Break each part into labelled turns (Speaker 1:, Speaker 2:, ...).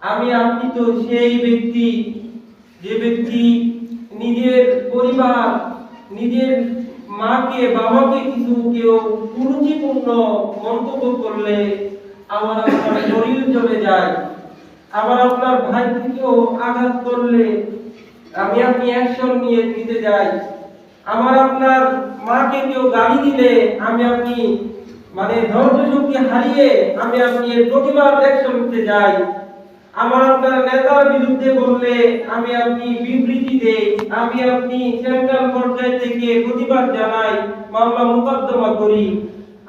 Speaker 1: আমি আপনি তো সেই ব্যক্তি যে ব্যক্তি নিজের পরিবার, নিজের মাকে বাবাকে কিছু কেউ কুরুচিপূর্ণ মন্তব্য করলে আমার আপনার শরীর জ্বলে যায়। আবার আপনার ভাই থেকেও আঘাত করলে আমি আপনি অ্যাকশন নিয়ে নিতে যাই। আমার আপনার মাকে কেউ গালি দিলে আমি আপনি ধৈর্য শক্তি হারিয়ে আমি আপনি এর প্রতিবাদ অ্যাকশন নিতে যাই। আমার আপনার নেতার বিরুদ্ধে বললে আমি আপনি বিবৃতি দেই, আমি আপনি সেন্ট্রাল পর্যায় থেকে প্রতিবাদ জানাই, মামলা মোকদ্দমা করি।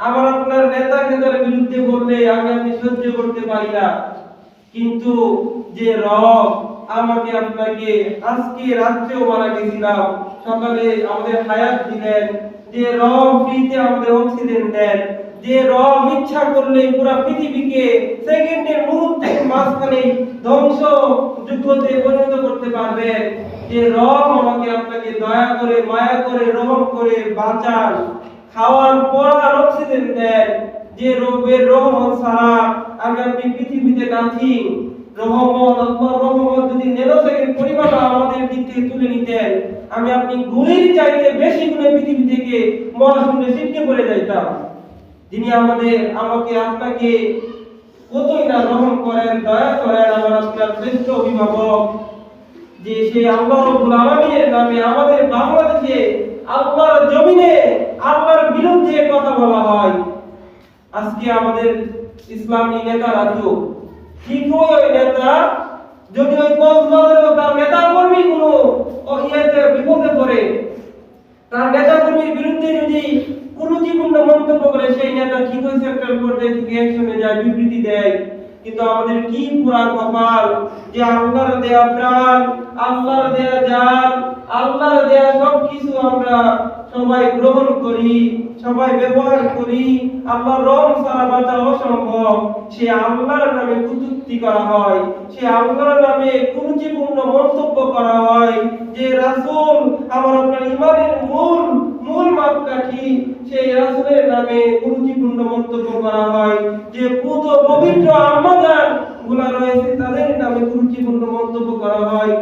Speaker 1: আমার আপনার নেতা নেতার বিরুদ্ধে বললে আমি আপনি সহ্য করতে পারি না। কিন্তু যে রব আমাকে আপনাকে আজকে রাত্রেও মারা গেছিলাম, সকালে আমাদের হায়াত দিলেন, যে রব ফ্রিতে আমাদের অক্সিজেন দেন, যে রব ইচ্ছা করলে পুরো পৃথিবীকে সেকেন্ডের মুহূর্তের মাঝখানে ধ্বংস যুগতে পরিণত করতে পারবেন, যে রব আমাকে আপনাকে দয়া করে মায়া করে রহম করে বাঁচান, খাওয়ার পরার অক্সিজেন দেন, যে রবের রহমত ছাড়া আমি আপনি পৃথিবীতে নাথিং। রহমত আল্লাহর রহমত যদি নেনোসেকেন্ড পরিমাণ আমাদের দিক থেকে তুলে নিতেন, আমি আপনি গুলির চাইতে বেশি গুণে পৃথিবী থেকে মহাশূন্যে ছিটকে পড়ে যাইতাম। যিনি আমাকে আপনাকে কতই না রহম করেন, দয়া করেন, আমার আপনার শ্রেষ্ঠ অভিভাবক, যে সেই আল্লাহ রাব্বুল আলামিনের নামে আমাদের বাংলাদেশে আল্লাহর জমিনে আল্লাহর বিরুদ্ধে কথা বলা হয়। আজকে আমাদের ইসলামী নেতারা তো ঠিক ওই নেতা, যদি ওই কক্সবাজারেও তার নেতা কর্মী কোনো বিপদে পড়ে, তার নেতা কর্মীর বিরুদ্ধে যদি কুরুচিপূর্ণ মন্তব্য করে, সেই নেতা ঠিক ওই সেন্ট্রাল পর্যায়ে থেকে অ্যাকশনে যায়, বিবৃতি দেয়। কিন্তু আমাদের কি পুরা কপাল যে আল্লাহর দেয়া প্রাণ, আল্লাহর দেয়া জান, আল্লাহর দেয়া সবকিছু আমরা সবাই গ্রহণ করি, সবাই ব্যবহার করি। আল্লাহর রহম ছাড়া বাঁচা অসম্ভব। সে আল্লাহর নামে কটূক্তি করা হয়, সে আল্লাহর নামে কুরুচিপূর্ণ মন্তব্য করা হয়। যে রাসূল আমার আপনার ইমানের মূল মাপকাঠি, সেই রাসূলের নামে কুরুচিপূর্ণ মন্তব্য করা হয়। যে পবিত্র আম্মাজান গুলা রয়েছে তাদের নামে কুরুচিপূর্ণ মন্তব্য করা হয়।